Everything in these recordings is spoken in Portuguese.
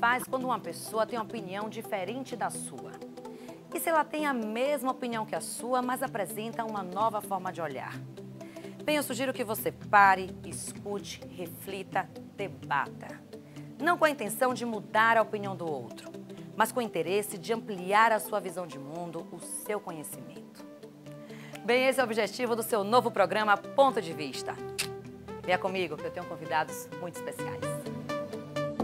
faz quando uma pessoa tem uma opinião diferente da sua? E se ela tem a mesma opinião que a sua, mas apresenta uma nova forma de olhar? Bem, eu sugiro que você pare, escute, reflita, debata. Não com a intenção de mudar a opinião do outro, mas com o interesse de ampliar a sua visão de mundo, o seu conhecimento. Bem, esse é o objetivo do seu novo programa Ponto de Vista. Venha comigo, que eu tenho convidados muito especiais.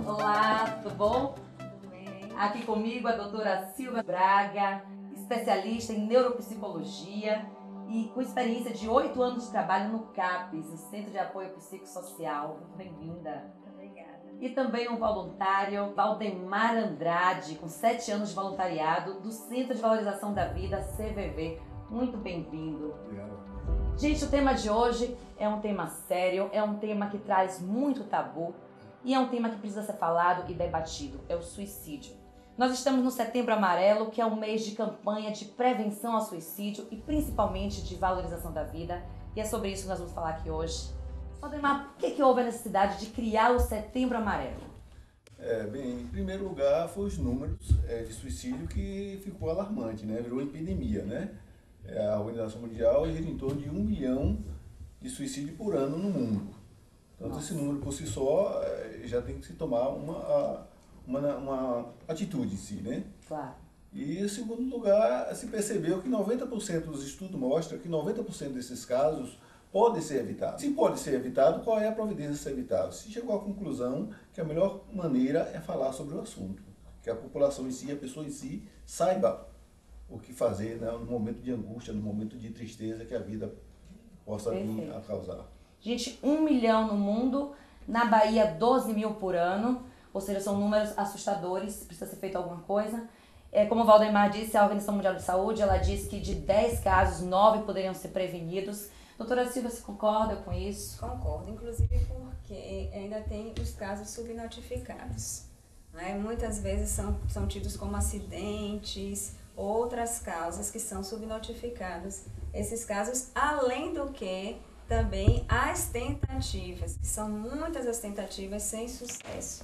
Olá, tudo bom? Tudo bem. Aqui comigo a doutora Silvia Braga, especialista em neuropsicologia e com experiência de 8 anos de trabalho no CAPES, no Centro de Apoio Psicossocial. Muito bem-vinda. Muito obrigada. E também um voluntário, Valdemar Andrade, com 7 anos de voluntariado do Centro de Valorização da Vida, CVV. Muito bem-vindo. Obrigado. Gente, o tema de hoje é um tema sério, é um tema que traz muito tabu e é um tema que precisa ser falado e debatido, é o suicídio. Nós estamos no Setembro Amarelo, que é um mês de campanha de prevenção ao suicídio e principalmente de valorização da vida, e é sobre isso que nós vamos falar aqui hoje. Valdemar, por que houve a necessidade de criar o Setembro Amarelo? Bem, em primeiro lugar, foi os números de suicídio que ficou alarmante, né? Virou epidemia, né? A Organização Mundial gira em torno de 1 milhão de suicídios por ano no mundo. Então, esse número por si só já tem que se tomar uma atitude em si, né? Claro. E, em segundo lugar, se percebeu que 90% dos estudos mostram que 90% desses casos podem ser evitados. Se pode ser evitado, qual é a providência de ser evitado? Se chegou à conclusão que a melhor maneira é falar sobre o assunto, que a população em si, a pessoa em si, saiba o que fazer, né, no momento de angústia, no momento de tristeza que a vida possa vir a causar. Gente, 1 milhão no mundo, na Bahia 12 mil por ano, ou seja, são números assustadores, precisa ser feito alguma coisa. Como o Valdemar disse, a Organização Mundial de Saúde, ela diz que de 10 casos, 9 poderiam ser prevenidos. Doutora Silvia, você concorda com isso? Concordo, inclusive porque ainda tem os casos subnotificados. Né? Muitas vezes são tidos como acidentes, outras causas que são subnotificadas. Esses casos, além do que também as tentativas, que são muitas as tentativas sem sucesso.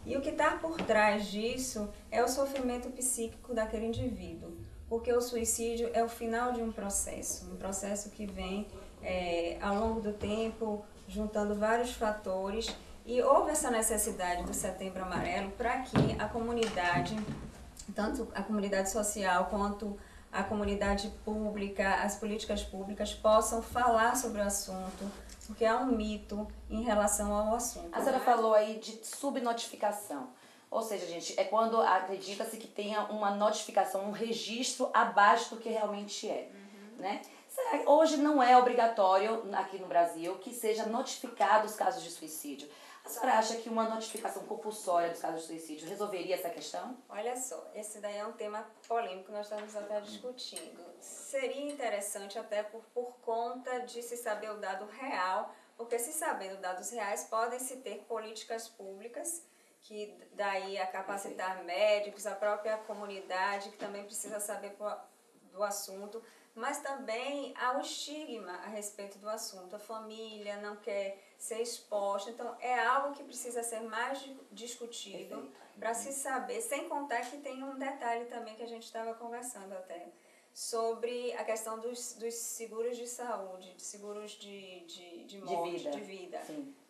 E o que está por trás disso é o sofrimento psíquico daquele indivíduo, porque o suicídio é o final de um processo que vem ao longo do tempo, juntando vários fatores, e houve essa necessidade do Setembro Amarelo para que a comunidade, tanto a comunidade social quanto a comunidade pública, as políticas públicas possam falar sobre o assunto, porque há um mito em relação ao assunto. A senhora falou aí de subnotificação, ou seja, gente, é quando acredita-se que tenha uma notificação, um registro abaixo do que realmente é, né? Hoje não é obrigatório aqui no Brasil que seja notificado os casos de suicídio. A senhora acha que uma notificação compulsória dos casos de suicídio resolveria essa questão? Olha só, esse daí é um tema polêmico que nós estamos até discutindo. Seria interessante até por conta de se saber o dado real, porque se sabendo dados reais, podem-se ter políticas públicas, que daí a capacitar médicos, a própria comunidade, que também precisa saber do assunto, mas também há um estigma a respeito do assunto. A família não quer ser exposta, então é algo que precisa ser mais discutido para se saber, sem contar que tem um detalhe também que a gente estava conversando até, sobre a questão dos seguros de saúde, de seguros de morte, de vida.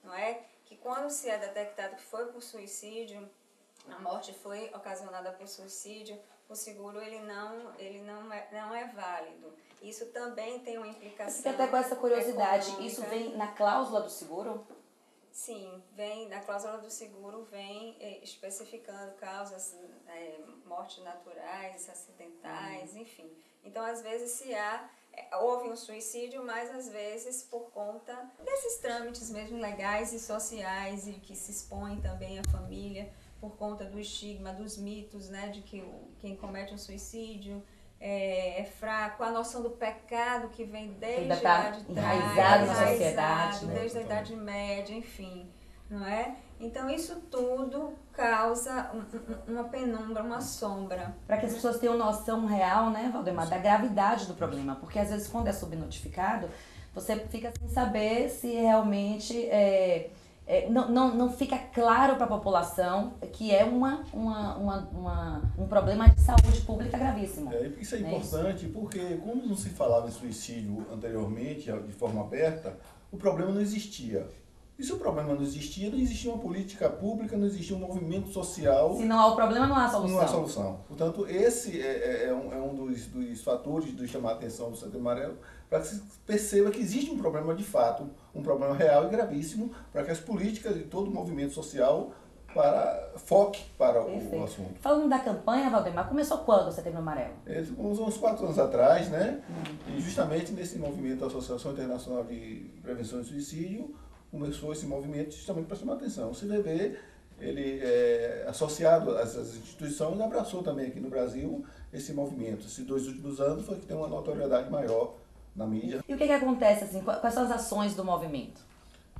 Não é? Que quando se é detectado que foi por suicídio, a morte foi ocasionada por suicídio, o seguro ele não é válido. Isso também tem uma implicação. Fica até com essa curiosidade, econômica. Isso vem na cláusula do seguro? Sim, na cláusula do seguro vem especificando causas, mortes naturais, acidentais, enfim. Então, às vezes, houve um suicídio, mas às vezes por conta desses trâmites mesmo legais e sociais e que se expõem também à família, por conta do estigma, dos mitos, né, de que quem comete um suicídio é fraco, a noção do pecado que vem desde lá de trás, enraizado na sociedade, né? Desde a Idade Média, enfim, não é? Então isso tudo causa uma penumbra, uma sombra. Para que as pessoas tenham noção real, né, Valdemar, da gravidade do problema, porque às vezes quando é subnotificado, você fica sem saber se realmente não fica claro para a população que é um problema de saúde pública gravíssimo. Isso é importante porque, como não se falava em suicídio anteriormente, de forma aberta, o problema não existia. E se o problema não existia uma política pública, não existia um movimento social. Se não há o problema, não há solução. Não há solução. Portanto, esse é um dos fatores de chamar a atenção do Setembro Amarelo, para que se perceba que existe um problema de fato, um problema real e gravíssimo, para que as políticas e todo o movimento social foque para o assunto. Falando da campanha, Valdemar, começou quando o Setembro Amarelo? Uns 4 anos atrás, né? E justamente nesse movimento da Associação Internacional de Prevenção de Suicídio, começou esse movimento justamente para chamar a atenção. O CVV, ele associado às instituições, abraçou também aqui no Brasil esse movimento. Esses 2 últimos anos foi que tem uma notoriedade maior na mídia. E o que acontece, assim, quais são as ações do movimento?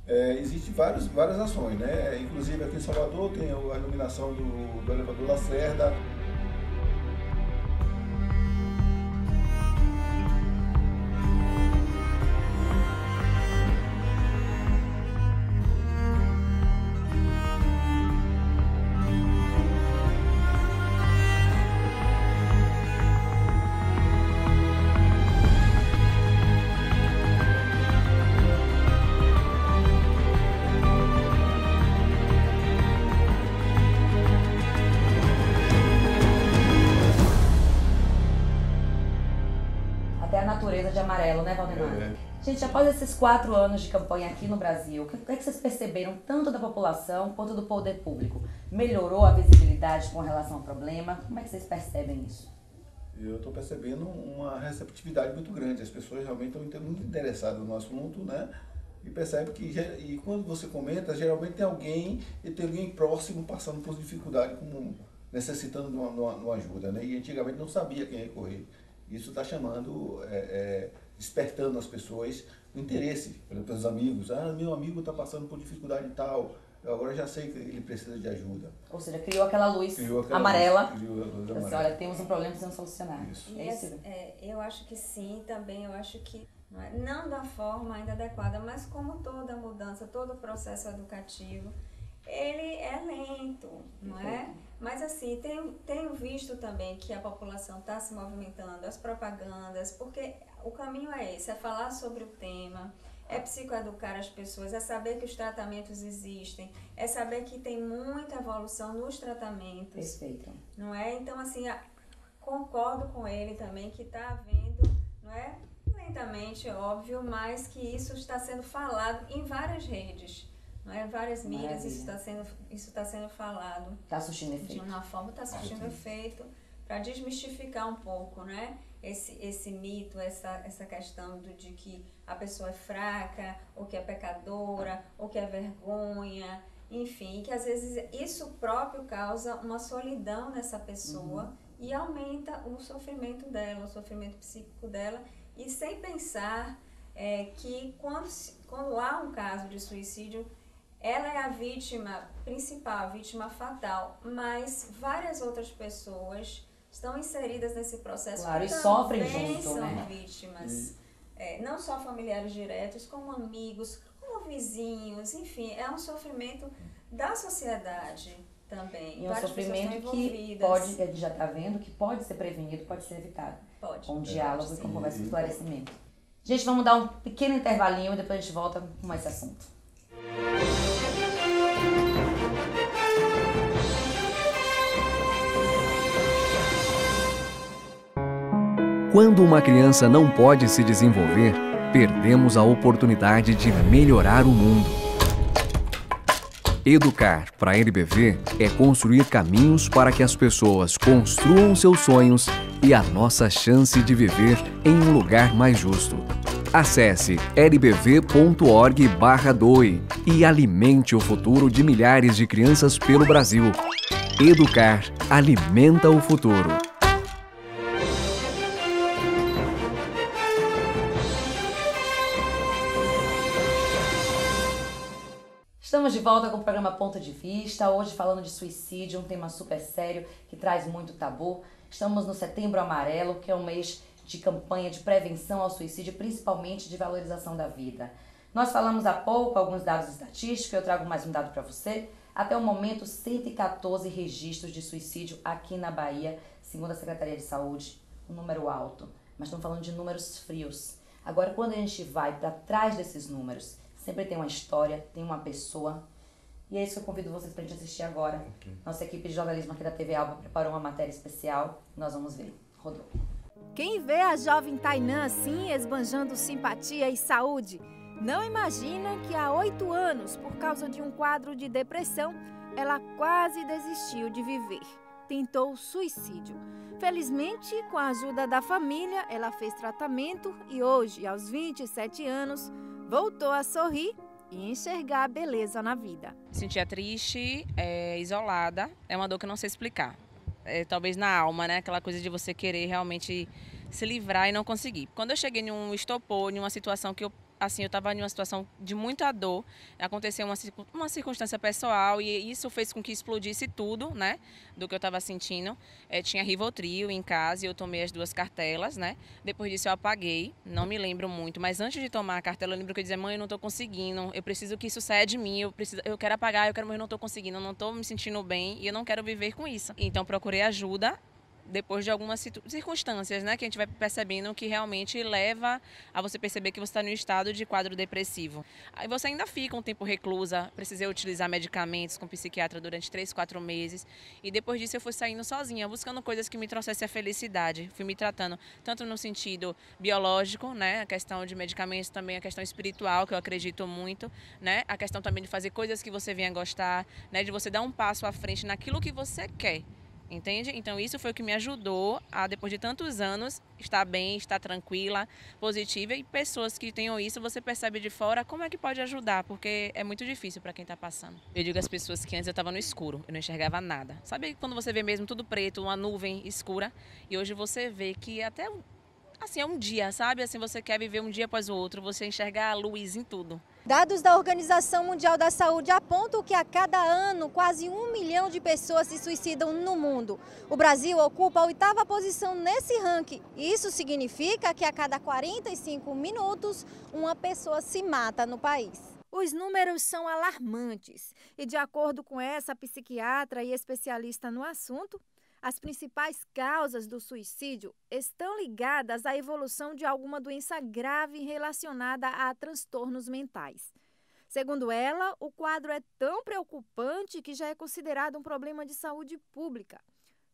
Existem várias ações, né? Inclusive aqui em Salvador tem a iluminação do elevador Lacerda. Natureza de amarelo, né, Valdemar? Gente, após esses 4 anos de campanha aqui no Brasil, o que é que vocês perceberam tanto da população quanto do poder público? Melhorou a visibilidade com relação ao problema? Como é que vocês percebem isso? Eu estou percebendo uma receptividade muito grande. As pessoas realmente estão muito interessadas no assunto, né? E percebe que quando você comenta, geralmente tem alguém próximo passando por dificuldade, necessitando de uma ajuda, né? E antigamente não sabia quem recorrer. Isso está chamando, despertando as pessoas o interesse pelos amigos. Meu amigo está passando por dificuldade e tal, eu agora já sei que ele precisa de ajuda. Ou seja, criou aquela luz amarela. Assim, olha, temos um problema, precisamos solucionar. Isso. Eu acho que sim, também eu acho que não da forma ainda adequada, mas como toda mudança, todo processo educativo, ele é lento, não é? Mas assim, tenho visto também que a população está se movimentando, as propagandas, porque o caminho é esse, é falar sobre o tema, é psicoeducar as pessoas, é saber que os tratamentos existem, é saber que tem muita evolução nos tratamentos. Perfeito. Não é? Então, assim, concordo com ele também que está havendo, não é? Lentamente, óbvio, mas que isso está sendo falado em várias redes. Várias mídias, isso está sendo falado. Está surtindo efeito. De uma forma, está surtindo efeito para desmistificar um pouco, né? Esse mito, essa questão de que a pessoa é fraca, ou que é pecadora, ou que é vergonha, enfim, que às vezes isso próprio causa uma solidão nessa pessoa e aumenta o sofrimento dela, o sofrimento psíquico dela, e sem pensar que quando há um caso de suicídio, ela é a vítima principal, a vítima fatal, mas várias outras pessoas estão inseridas nesse processo. Claro, que e sofrem junto, são vítimas. Não só familiares diretos, como amigos, como vizinhos, enfim, é um sofrimento da sociedade também. E um sofrimento que pode, ele já está vendo, que pode ser prevenido, pode ser evitado. Pode. Com diálogo e com conversa e esclarecimento. Gente, vamos dar um pequeno intervalinho e depois a gente volta com esse assunto. Quando uma criança não pode se desenvolver, perdemos a oportunidade de melhorar o mundo. Educar para a NBV é construir caminhos para que as pessoas construam seus sonhos e a nossa chance de viver em um lugar mais justo. Acesse nbv.org/doe e alimente o futuro de milhares de crianças pelo Brasil. Educar alimenta o futuro. Estamos de volta com o programa Ponto de Vista, hoje falando de suicídio, um tema super sério que traz muito tabu. Estamos no Setembro Amarelo, que é um mês de campanha de prevenção ao suicídio, principalmente de valorização da vida. Nós falamos há pouco alguns dados estatísticos, eu trago mais um dado para você. Até o momento, 114 registros de suicídio aqui na Bahia, segundo a Secretaria de Saúde, um número alto. Mas estamos falando de números frios. Agora, quando a gente vai para trás desses números, sempre tem uma história, tem uma pessoa. E é isso que eu convido vocês para a gente assistir agora. Nossa equipe de jornalismo aqui da TV Alba preparou uma matéria especial. Nós vamos ver. Rodou. Quem vê a jovem Tainã assim, esbanjando simpatia e saúde, não imagina que há 8 anos, por causa de um quadro de depressão, ela quase desistiu de viver. Tentou suicídio. Felizmente, com a ajuda da família, ela fez tratamento e hoje, aos 27 anos, voltou a sorrir e enxergar a beleza na vida. Me sentia triste, isolada, é uma dor que eu não sei explicar. Talvez na alma, né? Aquela coisa de você querer realmente se livrar e não conseguir. Quando eu cheguei em um estopor, em uma situação que eu estava em uma situação de muita dor, aconteceu uma circunstância pessoal e isso fez com que explodisse tudo, né, do que eu estava sentindo. Tinha Rivotril em casa e eu tomei as 2 cartelas, né, depois disso eu apaguei, não me lembro muito, mas antes de tomar a cartela eu lembro que eu dizia, mãe, eu não estou conseguindo, eu preciso que isso saia de mim, eu quero apagar, mas eu não estou conseguindo, eu não estou me sentindo bem e eu não quero viver com isso. Então procurei ajuda, depois de algumas circunstâncias, né, que a gente vai percebendo que realmente leva a você perceber que você está em um estado de quadro depressivo. Aí você ainda fica um tempo reclusa, precisei utilizar medicamentos com psiquiatra durante 3, 4 meses e depois disso eu fui saindo sozinha, buscando coisas que me trouxessem a felicidade. Fui me tratando tanto no sentido biológico, né, a questão de medicamentos, também a questão espiritual, que eu acredito muito, né, a questão também de fazer coisas que você venha gostar, né, de você dar um passo à frente naquilo que você quer. Entende? Então isso foi o que me ajudou a, depois de tantos anos, estar bem, estar tranquila, positiva. E pessoas que tenham isso, você percebe de fora como é que pode ajudar, porque é muito difícil para quem está passando. Eu digo às pessoas que antes eu estava no escuro, eu não enxergava nada. Sabe quando você vê mesmo tudo preto, uma nuvem escura, e hoje você vê que até assim é um dia, sabe? Assim você quer viver um dia após o outro, você enxergar a luz em tudo. Dados da Organização Mundial da Saúde apontam que a cada ano quase 1 milhão de pessoas se suicidam no mundo. O Brasil ocupa a 8ª posição nesse ranking. Isso significa que a cada 45 minutos uma pessoa se mata no país. Os números são alarmantes e, de acordo com essa psiquiatra e especialista no assunto, as principais causas do suicídio estão ligadas à evolução de alguma doença grave relacionada a transtornos mentais. Segundo ela, o quadro é tão preocupante que já é considerado um problema de saúde pública.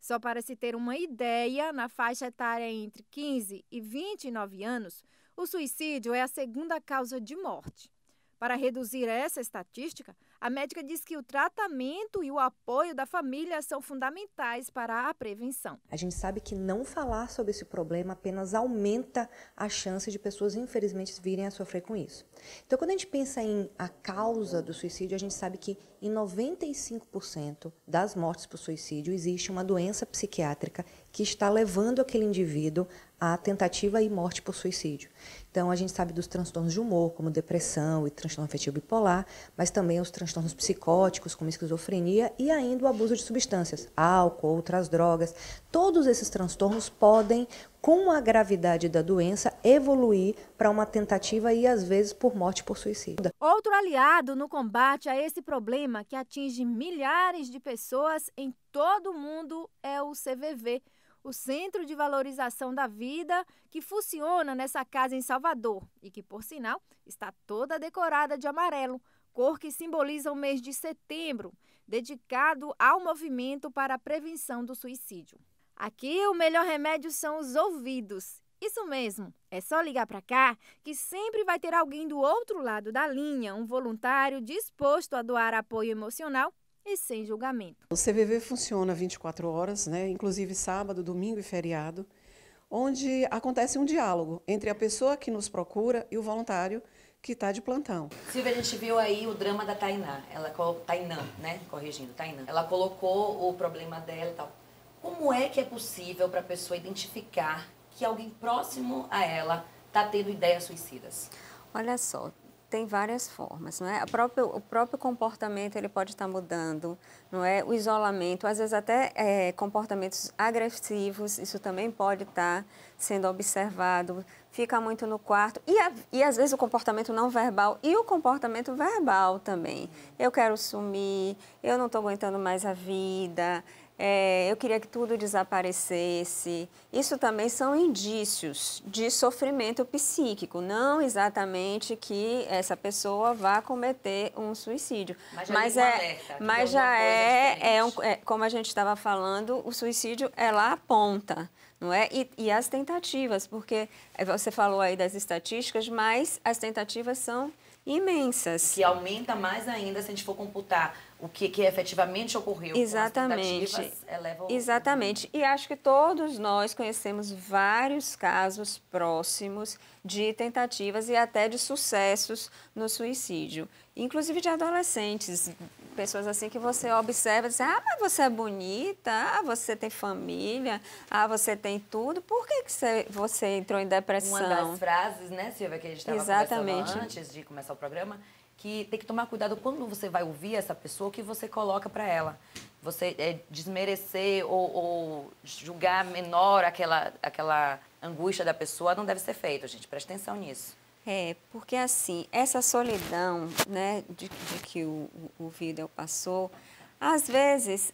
Só para se ter uma ideia, na faixa etária entre 15 e 29 anos, o suicídio é a 2ª causa de morte. Para reduzir essa estatística, a médica diz que o tratamento e o apoio da família são fundamentais para a prevenção. A gente sabe que não falar sobre esse problema apenas aumenta a chance de pessoas, infelizmente, virem a sofrer com isso. Então, quando a gente pensa em a causa do suicídio, a gente sabe que em 95% das mortes por suicídio existe uma doença psiquiátrica que está levando aquele indivíduo à tentativa e morte por suicídio. Então, a gente sabe dos transtornos de humor, como depressão e transtorno afetivo bipolar, mas também os transtornos psicóticos, como esquizofrenia e ainda o abuso de substâncias, álcool, outras drogas. Todos esses transtornos podem, com a gravidade da doença, evoluir para uma tentativa e, às vezes, por morte por suicídio. Outro aliado no combate a esse problema que atinge milhares de pessoas em todo o mundo é o CVV, o Centro de Valorização da Vida, que funciona nessa casa em Salvador e que, por sinal, está toda decorada de amarelo, cor que simboliza o mês de setembro, dedicado ao movimento para a prevenção do suicídio. Aqui o melhor remédio são os ouvidos. Isso mesmo, é só ligar para cá que sempre vai ter alguém do outro lado da linha, um voluntário disposto a doar apoio emocional e sem julgamento. O CVV funciona 24 horas, né? Inclusive sábado, domingo e feriado, onde acontece um diálogo entre a pessoa que nos procura e o voluntário que está de plantão. Silvia, a gente viu aí o drama da Tainã, Tainã, né? Corrigindo, Tainã. Ela colocou o problema dela e tal. Como é que é possível para a pessoa identificar que alguém próximo a ela está tendo ideias suicidas? Olha só, tem várias formas, não é? O próprio comportamento ele pode estar mudando, não é? O isolamento, às vezes até comportamentos agressivos, isso também pode estar sendo observado. Fica muito no quarto e às vezes o comportamento não verbal e o comportamento verbal também. Eu quero sumir, eu não estou aguentando mais a vida. Eu queria que tudo desaparecesse. Isso também são indícios de sofrimento psíquico, não exatamente que essa pessoa vá cometer um suicídio. Mas já como a gente estava falando, o suicídio é lá a ponta, não é? E as tentativas, porque você falou aí das estatísticas, mas as tentativas são imensas. Que aumenta mais ainda se a gente for computar o que efetivamente ocorreu. Exatamente. Exatamente. E acho que todos nós conhecemos vários casos próximos de tentativas e até de sucessos no suicídio. Inclusive de adolescentes, pessoas assim que você observa e diz, mas você é bonita, você tem família, você tem tudo, por que você entrou em depressão? Uma das frases, né, Silvia, que a gente estava conversando antes de começar o programa, que tem que tomar cuidado quando você vai ouvir essa pessoa, o que você coloca para ela. Você desmerecer ou julgar menor aquela angústia da pessoa não deve ser feito, gente. Preste atenção nisso. Porque assim, essa solidão, né, de que o Vidal passou, às vezes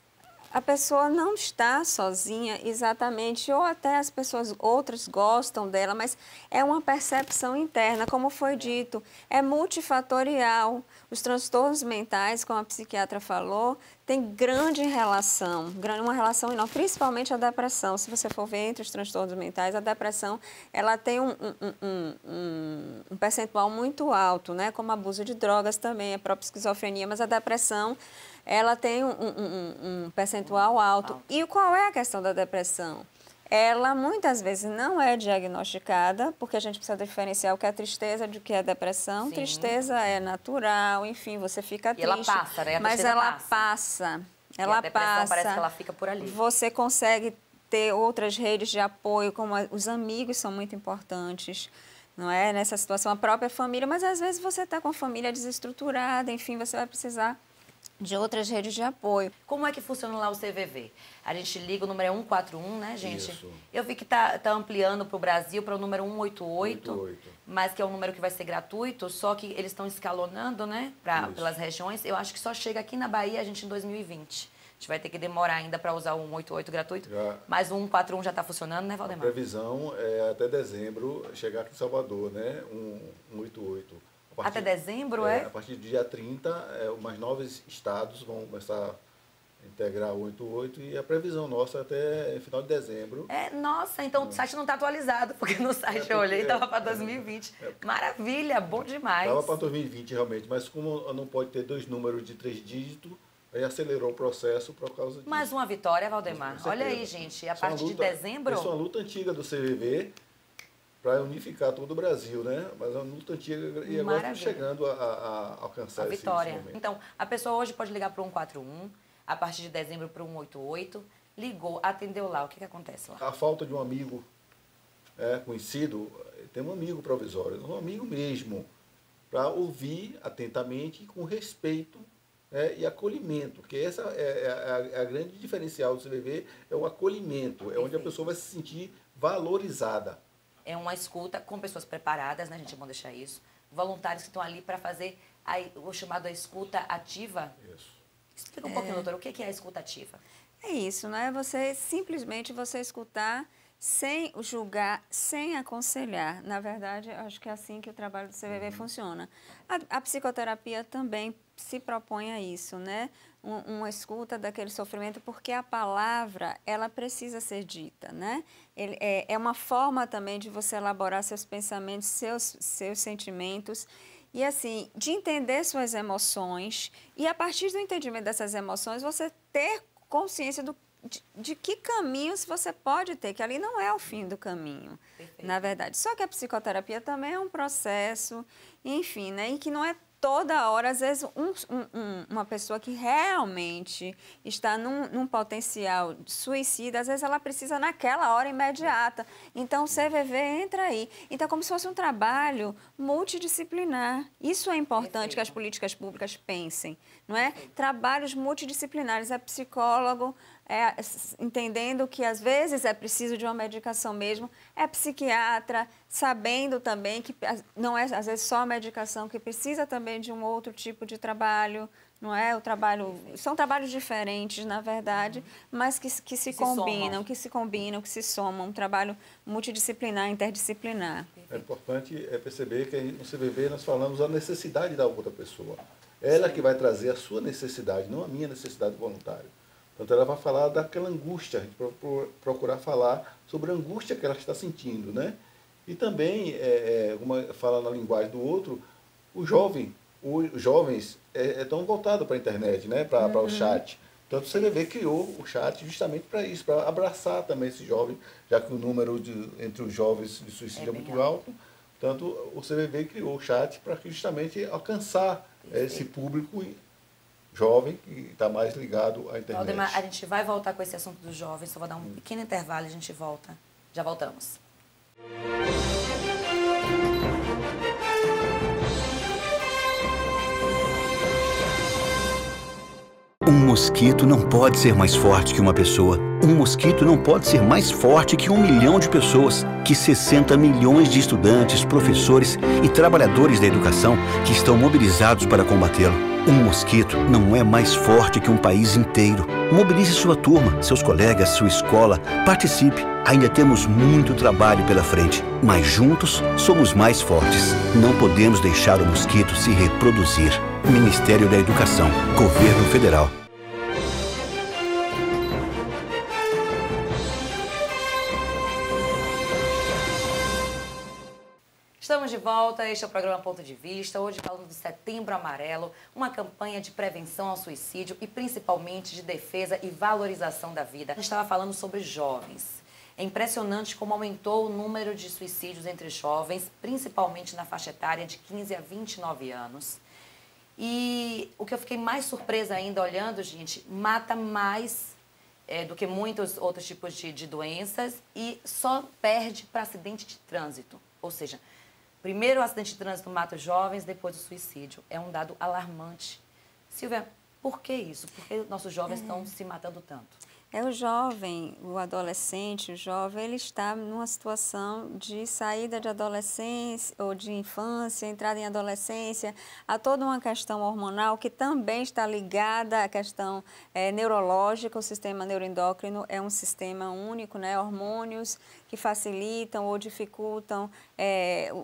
a pessoa não está sozinha exatamente, ou até as pessoas outras gostam dela, mas é uma percepção interna, como foi dito, é multifatorial. Os transtornos mentais, como a psiquiatra falou, tem grande relação, uma relação enorme, principalmente a depressão. Se você for ver entre os transtornos mentais, a depressão ela tem um percentual muito alto, né? Como abuso de drogas também, a própria esquizofrenia, mas a depressão ela tem um percentual alto. E qual é a questão da depressão? Ela muitas vezes não é diagnosticada, porque a gente precisa diferenciar o que é tristeza do que é depressão. Sim. Tristeza é natural, enfim, você fica triste. E ela passa, né? Mas ela passa. Ela a depressão passa. Parece que ela fica por ali. Você consegue ter outras redes de apoio, como os amigos são muito importantes. Não é? Nessa situação, a própria família, mas às vezes você está com a família desestruturada, enfim, você vai precisar de outras redes de apoio. Como é que funciona lá o CVV? A gente liga, o número é 141, né, gente? Isso. Eu vi que tá ampliando para o Brasil para o número 188, mas que é um número que vai ser gratuito, só que eles estão escalonando, né, pelas regiões. Eu acho que só chega aqui na Bahia a gente em 2020. A gente vai ter que demorar ainda para usar o 188 gratuito, mas o 141 já está funcionando, né, Valdemar? A previsão é até dezembro chegar aqui em Salvador, né, 188. Até dezembro, A partir do dia 30, mais 9 estados vão começar a integrar o 188 e a previsão nossa é até final de dezembro. Nossa, então o site não está atualizado, porque no site eu olhei e estava para 2020. Maravilha, bom demais. Estava para 2020 realmente, mas como não pode ter 2 números de 3 dígitos, aí acelerou o processo por causa disso. Mais uma vitória, Valdemar. Olha aí, gente, a partir de dezembro... Isso é uma luta antiga do CVV, para unificar todo o Brasil, né? Mas é uma luta antiga e agora estamos chegando a alcançar esse momento. Então, a pessoa hoje pode ligar para o 141, a partir de dezembro para o 188, ligou, atendeu lá, o que acontece lá? A falta de um amigo conhecido, tem um amigo provisório, um amigo mesmo, para ouvir atentamente e com respeito e acolhimento, porque essa é a grande diferencial do CVV, é o acolhimento, é onde a pessoa vai se sentir valorizada. É uma escuta com pessoas preparadas, né? A gente é bom deixar isso. Voluntários que estão ali para fazer o chamado escuta ativa. Isso. Explica um pouquinho, doutora, o que é a escuta ativa? É isso, né? Simplesmente você escutar sem julgar, sem aconselhar. Na verdade, acho que é assim que o trabalho do CVV funciona. A psicoterapia também se propõe a isso, né? Uma escuta daquele sofrimento, porque a palavra, ela precisa ser dita, né? É uma forma também de você elaborar seus pensamentos, seus sentimentos, e assim, de entender suas emoções, e a partir do entendimento dessas emoções, você ter consciência de que caminhos você pode ter, que ali não é o fim do caminho, na verdade. Só que a psicoterapia também é um processo, enfim, né? E que não é toda hora, às vezes uma pessoa que realmente está num potencial suicida, às vezes ela precisa naquela hora imediata. Então o CVV entra aí. Então é como se fosse um trabalho multidisciplinar. Isso é importante que as políticas públicas pensem, não é? Trabalhos multidisciplinares, é psicólogo, entendendo que às vezes é preciso de uma medicação mesmo, é psiquiatra, sabendo também que não é às vezes só a medicação, que precisa também de um outro tipo de trabalho, não é? O trabalho, são trabalhos diferentes, na verdade, mas que se combinam, que se somam, um trabalho multidisciplinar, interdisciplinar. É importante perceber que no CVV nós falamos da necessidade da outra pessoa. Ela que vai trazer a sua necessidade, não a minha necessidade voluntária. Portanto, ela vai falar daquela angústia, a gente procurar falar sobre a angústia que ela está sentindo, né? E também, como fala na linguagem do outro, os jovens estão voltados para a internet, né? Para o chat. Tanto o CVV criou o chat justamente para isso, para abraçar também esse jovem, já que o número entre os jovens de suicídio é muito alto. Tanto o CVV criou o chat para justamente alcançar esse público jovem que está mais ligado à internet. Valdemar, a gente vai voltar com esse assunto dos jovens, só vou dar um pequeno intervalo e a gente volta. Já voltamos. Um mosquito não pode ser mais forte que uma pessoa. Um mosquito não pode ser mais forte que 1 milhão de pessoas, que 60 milhões de estudantes, professores e trabalhadores da educação que estão mobilizados para combatê-lo. Um mosquito não é mais forte que um país inteiro. Mobilize sua turma, seus colegas, sua escola. Participe. Ainda temos muito trabalho pela frente, mas juntos somos mais fortes. Não podemos deixar o mosquito se reproduzir. Ministério da Educação, Governo Federal. Estamos de volta, este é o programa Ponto de Vista, hoje falando do Setembro Amarelo, uma campanha de prevenção ao suicídio e principalmente de defesa e valorização da vida. A gente estava falando sobre jovens. É impressionante como aumentou o número de suicídios entre jovens, principalmente na faixa etária de 15 a 29 anos. E o que eu fiquei mais surpresa ainda olhando, gente, mata mais do que muitos outros tipos de doenças e só perde para acidente de trânsito. Ou seja, primeiro o acidente de trânsito mata os jovens, depois o suicídio. É um dado alarmante. Silvia, por que isso? Por que nossos jovens estão se matando tanto? O jovem, o adolescente, o jovem, ele está numa situação de saída de adolescência ou de infância, entrada em adolescência, há toda uma questão hormonal que também está ligada à questão neurológica. O sistema neuroendócrino é um sistema único, né? Hormônios que facilitam ou dificultam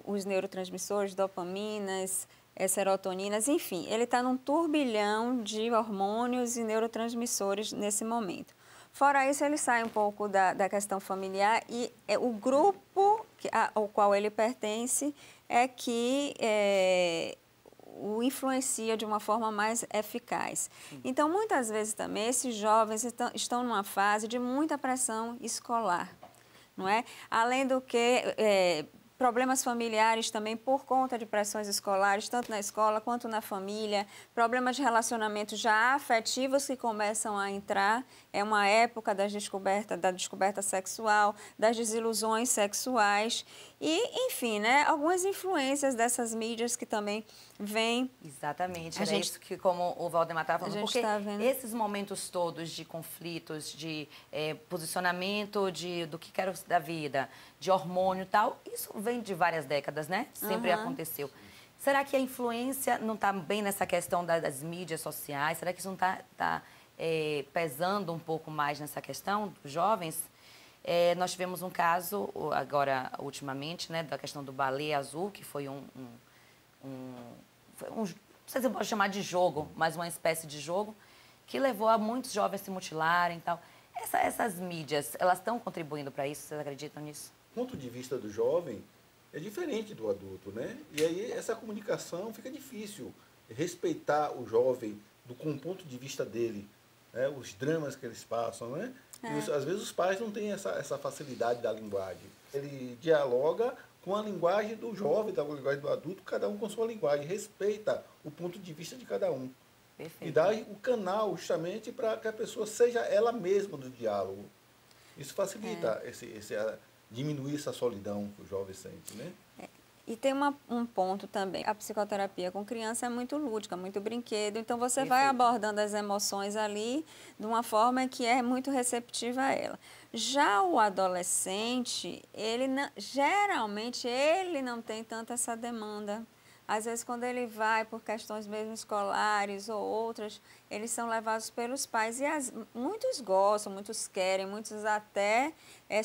os neurotransmissores, dopaminas, serotoninas, enfim, ele está num turbilhão de hormônios e neurotransmissores nesse momento. Fora isso, ele sai um pouco da questão familiar e o grupo ao qual ele pertence é que o influencia de uma forma mais eficaz. Então, muitas vezes também, esses jovens estão numa fase de muita pressão escolar, não é? Além do que problemas familiares também por conta de pressões escolares, tanto na escola quanto na família, problemas de relacionamento já afetivos que começam a entrar, é uma época da descoberta sexual, das desilusões sexuais e, enfim, né, algumas influências dessas mídias que também vêm. Exatamente, era isso que, como o Valdemar estava falando, porque esses momentos todos de conflitos, de posicionamento do que quero da vida, de hormônio e tal, isso vem de várias décadas, né? Sempre aconteceu. Será que a influência não está bem nessa questão das mídias sociais? Será que isso não está pesando um pouco mais nessa questão dos jovens? Nós tivemos um caso, agora, ultimamente, né, da questão do Baleia Azul, que foi não sei se eu posso chamar de jogo, mas uma espécie de jogo, que levou a muitos jovens se mutilarem e tal. Essas mídias, elas estão contribuindo para isso? Vocês acreditam nisso? O ponto de vista do jovem é diferente do adulto, né? E aí essa comunicação fica difícil. Respeitar o jovem com o ponto de vista dele, né? Os dramas que eles passam, né? E às vezes os pais não têm essa facilidade da linguagem. Ele dialoga com a linguagem do jovem, com a linguagem do adulto, cada um com sua linguagem, respeita o ponto de vista de cada um. Perfeito. E dá o canal justamente para que a pessoa seja ela mesma no diálogo. Isso facilita diminuir essa solidão que o jovem sente, né? E tem um ponto também, a psicoterapia com criança é muito lúdica, muito brinquedo, então você vai abordando as emoções ali de uma forma que é muito receptiva a ela. Já o adolescente, geralmente ele não tem tanta essa demanda. Às vezes, quando ele vai por questões mesmo escolares ou outras, eles são levados pelos pais. E muitos gostam, muitos querem, muitos até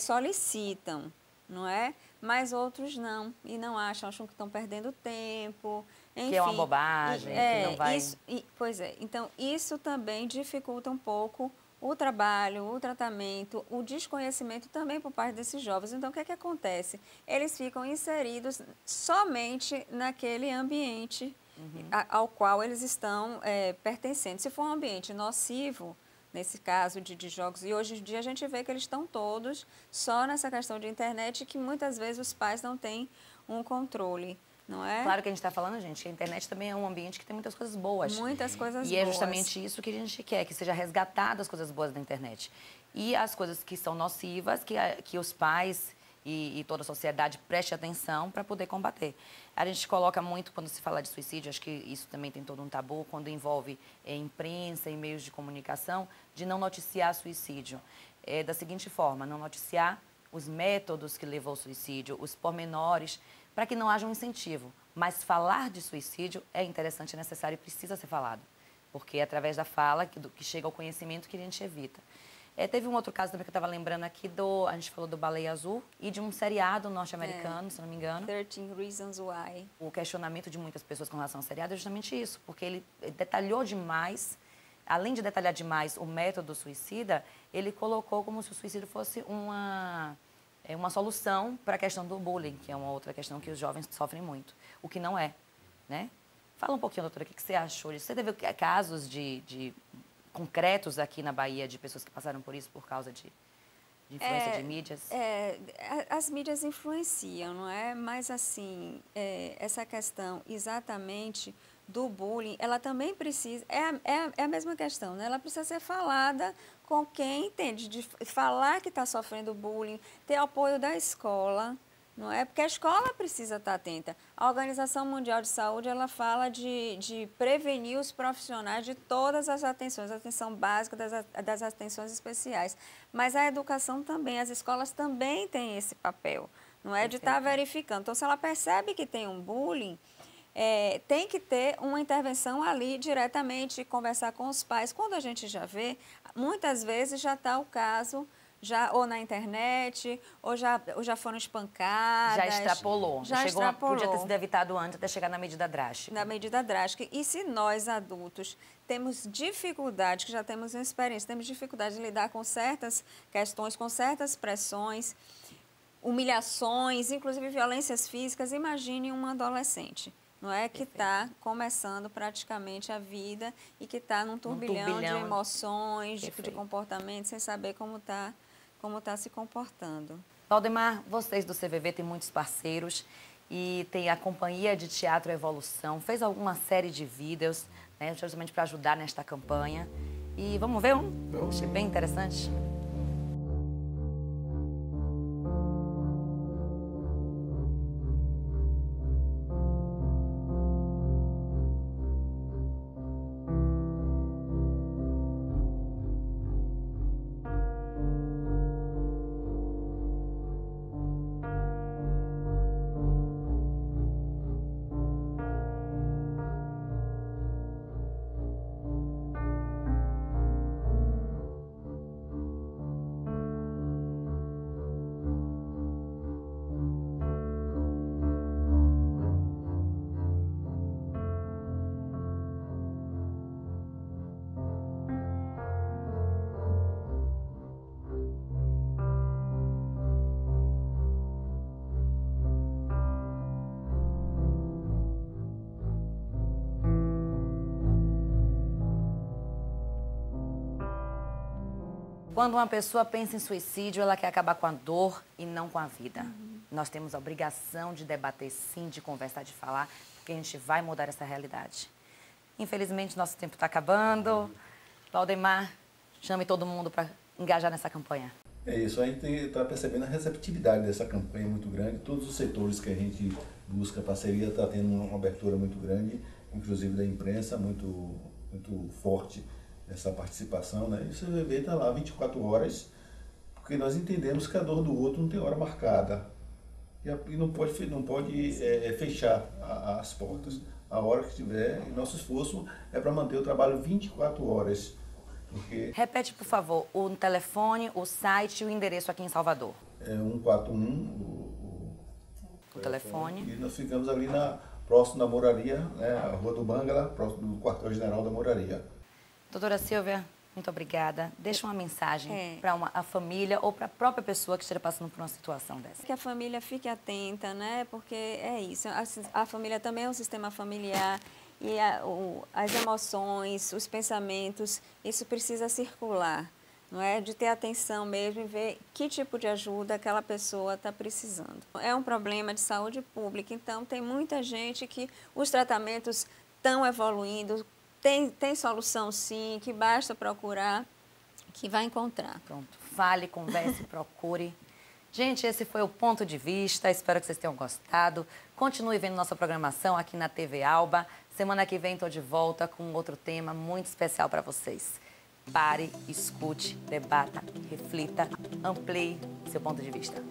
solicitam, não é? Mas outros não, e não acham que estão perdendo tempo. Enfim, que é uma bobagem, que não vai... Pois é, então isso também dificulta um pouco o trabalho, o tratamento, o desconhecimento também por parte desses jovens. Então, o que é que acontece? Eles ficam inseridos somente naquele ambiente ao qual eles estão pertencendo. Se for um ambiente nocivo, nesse caso de jogos, e hoje em dia a gente vê que eles estão todos só nessa questão de internet, que muitas vezes os pais não têm um controle. Não é? Claro que a gente está falando, gente, que a internet também é um ambiente que tem muitas coisas boas. Muitas coisas boas. E é justamente isso que a gente quer, que seja resgatado as coisas boas da internet. E as coisas que são nocivas, que os pais e toda a sociedade preste atenção para poder combater. A gente coloca muito, quando se fala de suicídio, acho que isso também tem todo um tabu, quando envolve imprensa e meios de comunicação, de não noticiar suicídio. Da seguinte forma, não noticiar os métodos que levou ao suicídio, os pormenores, para que não haja um incentivo. Mas falar de suicídio é interessante, é necessário e precisa ser falado. Porque é através da fala que chega ao conhecimento que a gente evita. Teve um outro caso também que eu estava lembrando aqui, a gente falou do Baleia Azul e de um seriado norte-americano, se não me engano. 13 Reasons Why. O questionamento de muitas pessoas com relação ao seriado é justamente isso, porque ele detalhou demais, além de detalhar demais o método suicida, ele colocou como se o suicídio fosse uma solução para a questão do bullying, que é uma outra questão que os jovens sofrem muito, o que não é, né? Fala um pouquinho, doutora, o que você achou disso? Você teve casos concretos aqui na Bahia de pessoas que passaram por isso por causa de influência de mídias? As mídias influenciam, não é? Mas, assim, essa questão exatamente do bullying, ela também precisa... É a mesma questão, né? Ela precisa ser falada com quem entende, de falar que está sofrendo bullying, ter apoio da escola, não é? Porque a escola precisa estar atenta. A Organização Mundial de Saúde, ela fala de prevenir os profissionais de todas as atenções, a atenção básica, das atenções especiais. Mas a educação também, as escolas também têm esse papel, não é? De estar verificando. Então, se ela percebe que tem um bullying, tem que ter uma intervenção ali diretamente, conversar com os pais. Quando a gente já vê, muitas vezes já está o caso... ou na internet, ou já foram espancadas. Já extrapolou. Extrapolou. Podia ter sido evitado antes até chegar na medida drástica. Na medida drástica. E se nós, adultos, temos dificuldade, que já temos uma experiência, temos dificuldade de lidar com certas questões, com certas pressões, humilhações, inclusive violências físicas, imagine um adolescente. Não é? Que está começando praticamente a vida e que está num turbilhão de emoções, de comportamento, sem saber como tá se comportando. Valdemar, vocês do CVV têm muitos parceiros e tem a Companhia de Teatro Evolução, fez alguma série de vídeos, né, justamente para ajudar nesta campanha. E vamos ver um? Achei bem interessante. Quando uma pessoa pensa em suicídio, ela quer acabar com a dor e não com a vida. Nós temos a obrigação de debater sim, de conversar, de falar, porque a gente vai mudar essa realidade. Infelizmente, nosso tempo está acabando. Valdemar, chame todo mundo para engajar nessa campanha. É isso, a gente está percebendo a receptividade dessa campanha muito grande. Todos os setores que a gente busca parceria está tendo uma abertura muito grande, inclusive da imprensa, muito forte essa participação, né? E o CVV está lá 24 horas, porque nós entendemos que a dor do outro não tem hora marcada. E não pode fechar as portas. A hora que tiver, e nosso esforço é para manter o trabalho 24 horas. Porque repete, por favor, o telefone, o site e o endereço aqui em Salvador. É 141 o telefone. E nós ficamos ali próximo da Moraria, né, a Rua do Bangala, próximo do quartel-general da Moraria. Doutora Silvia, muito obrigada. Deixa uma mensagem para a família ou para a própria pessoa que esteja passando por uma situação dessa. Que a família fique atenta, né? Porque é isso, a família também é um sistema familiar e as emoções, os pensamentos, isso precisa circular, não é? De ter atenção mesmo e ver que tipo de ajuda aquela pessoa está precisando. É um problema de saúde pública, então tem muita gente que os tratamentos estão evoluindo, tem solução sim, que basta procurar, que vai encontrar. Pronto, fale, converse, procure. Gente, esse foi o Ponto de Vista, espero que vocês tenham gostado. Continue vendo nossa programação aqui na TV Alba. Semana que vem estou de volta com outro tema muito especial para vocês. Pare, escute, debata, reflita, amplie seu ponto de vista.